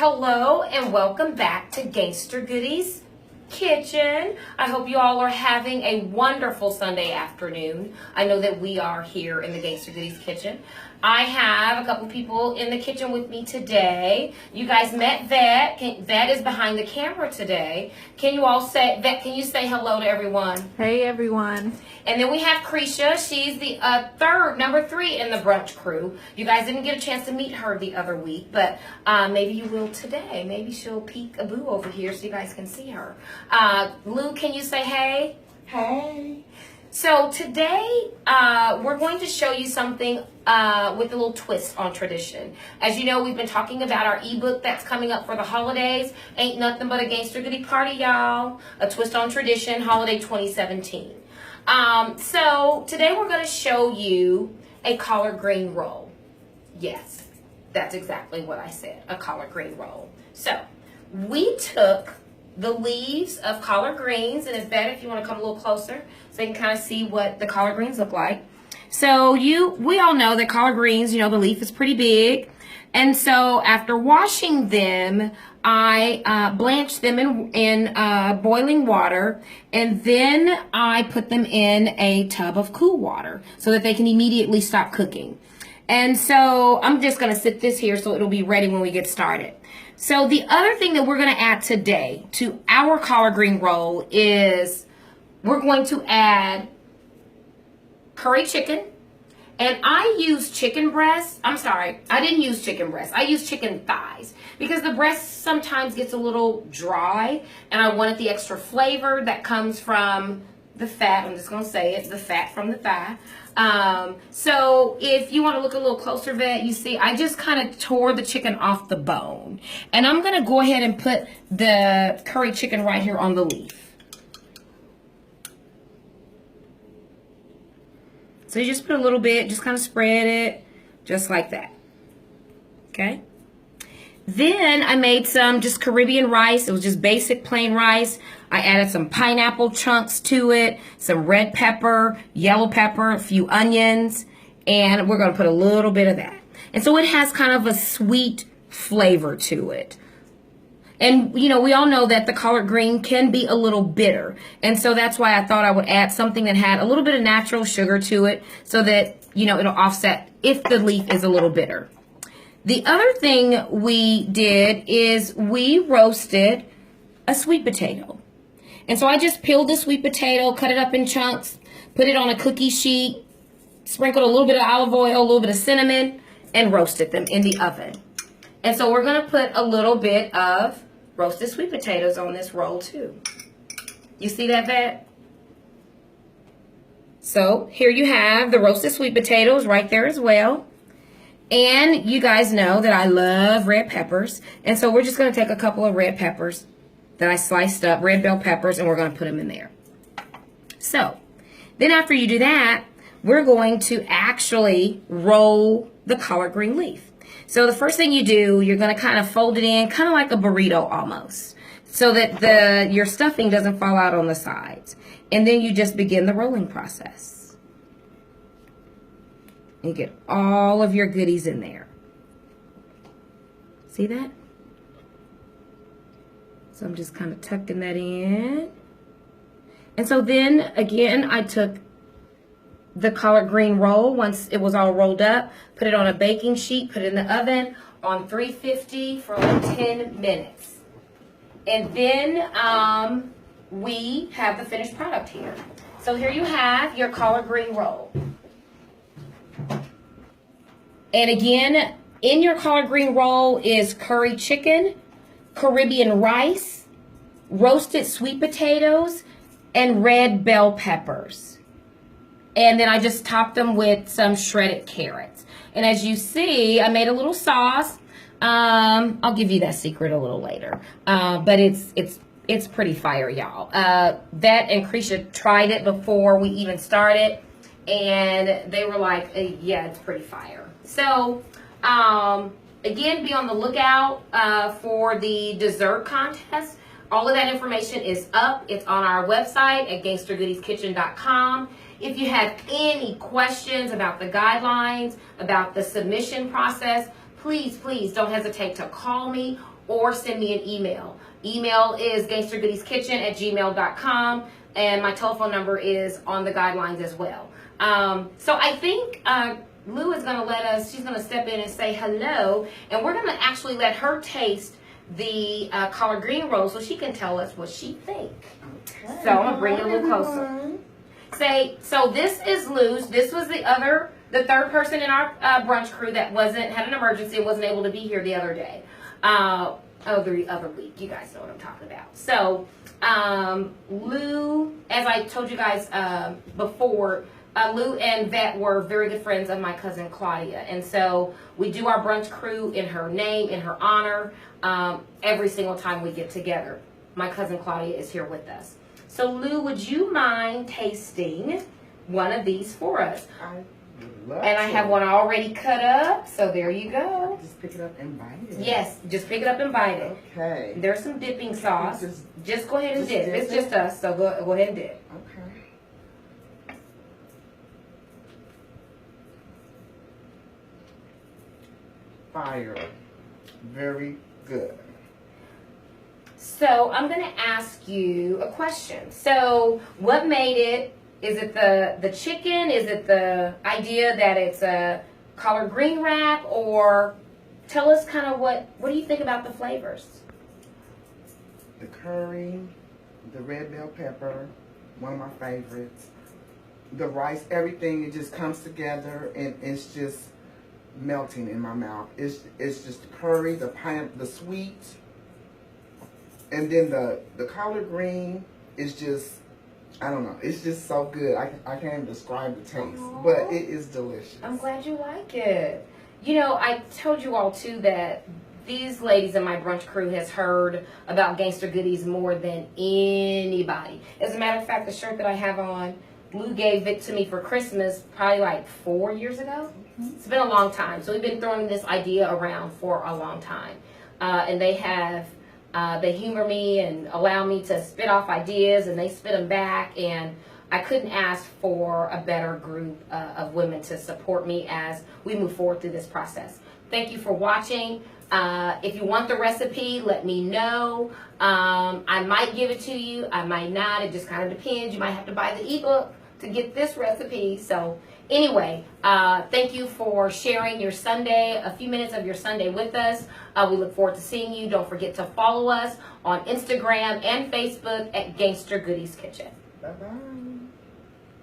Hello and welcome back to Gangster Goodies Kitchen. I hope you all are having a wonderful Sunday afternoon. I know that we are here in the Gangster Goodies Kitchen. I have a couple people in the kitchen with me today. You guys met Vet. Vet is behind the camera today. Can you all say, Vet, can you say hello to everyone? Hey everyone. And then we have Creisha. She's the number three in the brunch crew. You guys didn't get a chance to meet her the other week, but maybe you will today. Maybe she'll peek a boo over here so you guys can see her. Lou, can you say hey? Hey. So today we're going to show you something with a little twist on tradition. As you know, we've been talking about our ebook that's coming up for the holidays. Ain't nothing but a gangster goodie party, y'all. A twist on tradition, holiday 2017. So today we're going to show you a collard green roll. Yes, that's exactly what I said, a collard green roll. So we took the leaves of collard greens, and it's better if you want to come a little closer so you can kind of see what the collard greens look like. So we all know that collard greens, the leaf is pretty big. And so after washing them, I blanched them in boiling water, and then I put them in a tub of cool water so that they can immediately stop cooking. And so I'm just going to sit this here so it'll be ready when we get started. So the other thing that we're going to add today to our collard green roll is we're going to add curry chicken. And I use chicken breasts. I'm sorry, I didn't use chicken breasts. I use chicken thighs because the breast sometimes gets a little dry and I wanted the extra flavor that comes from the fat. I'm just going to say it, the fat from the thigh. So if you want to look a little closer, Vet, you see I just kind of tore the chicken off the bone. And I'm going to go ahead and put the curry chicken right here on the leaf. So you just put a little bit, just kind of spread it, just like that. Okay? Then I made some just Caribbean rice. It was just basic plain rice. I added some pineapple chunks to it, some red pepper, yellow pepper, a few onions, and we're going to put a little bit of that. And so it has kind of a sweet flavor to it. And, we all know that the collard green can be a little bitter. And so that's why I thought I would add something that had a little bit of natural sugar to it so that, it'll offset if the leaf is a little bitter. The other thing we did is we roasted a sweet potato. And so I just peeled the sweet potato, cut it up in chunks, put it on a cookie sheet, sprinkled a little bit of olive oil, a little bit of cinnamon, and roasted them in the oven. And so we're going to put a little bit of roasted sweet potatoes on this roll too. You see that, Vet? So here you have the roasted sweet potatoes right there as well. And you guys know that I love red peppers. And so we're just going to take a couple of red peppers that I sliced up, red bell peppers, and we're going to put them in there. So then after you do that, we're going to actually roll the collard green leaf. So the first thing you do, you're going to kind of fold it in, kind of like a burrito almost, so that your stuffing doesn't fall out on the sides. And then you just begin the rolling process. You get all of your goodies in there. See that? So I'm just kind of tucking that in. And so then, again, I took the collard green roll, once it was all rolled up, put it on a baking sheet, put it in the oven on 350 for like 10 minutes. And then we have the finished product here. So here you have your collard green roll. And again, in your collard green roll is curry chicken, Caribbean rice, roasted sweet potatoes, and red bell peppers. And then I just topped them with some shredded carrots. And as you see, I made a little sauce. I'll give you that secret a little later. But it's pretty fire, y'all. Vet and Creisha tried it before we even started. And they were like, yeah, it's pretty fire. So, again, be on the lookout for the dessert contest. All of that information is up. It's on our website at gangstergoodieskitchen.com. If you have any questions about the guidelines, about the submission process, please don't hesitate to call me or send me an email. Email is gangstergoodieskitchen@gmail.com, and my telephone number is on the guidelines as well. So I think Lou is going to let us, she's going to step in and say hello, and we're going to actually let her taste the collard green rolls so she can tell us what she thinks. Okay. So I'm going to bring it a little closer. Say, so this is Lou's. This was the third person in our brunch crew that had an emergency and wasn't able to be here the other day. The other week. You guys know what I'm talking about. So, Lou, as I told you guys before, Lou and Vet were very good friends of my cousin Claudia. And so we do our brunch crew in her name, in her honor, every single time we get together. My cousin Claudia is here with us. So, Lou, would you mind tasting one of these for us? And I have one already cut up, so there you go. Just pick it up and bite it. Yes, just pick it up and bite it. Okay. There's some dipping sauce. Just go ahead and dip. It's just us, so go ahead and dip. Okay. Fire. Very good. So I'm going to ask you a question. So what made it? Is it the chicken? Is it the idea that it's a collard green wrap? Or tell us kind of what do you think about the flavors? The curry, the red bell pepper, one of my favorites. The rice, everything, it just comes together and it's just melting in my mouth. It's just the curry, the pineapple, the sweet, and then the collard green is just, I don't know, it's just so good. I can't even describe the taste, but it is delicious. I'm glad you like it. You know, I told you all too that these ladies in my brunch crew has heard about Gangster Goodies more than anybody. As a matter of fact, the shirt that I have on, Lou gave it to me for Christmas probably like 4 years ago. It's been a long time. So we've been throwing this idea around for a long time. And they humor me and allow me to spit off ideas, and they spit them back. And I couldn't ask for a better group of women to support me as we move forward through this process. Thank you for watching. If you want the recipe, let me know. I might give it to you. I might not. It just kind of depends. You might have to buy the ebook to get this recipe. So anyway, thank you for sharing your Sunday, a few minutes of your Sunday with us. We look forward to seeing you. Don't forget to follow us on Instagram and Facebook at Gangster Goodies Kitchen. Bye-bye.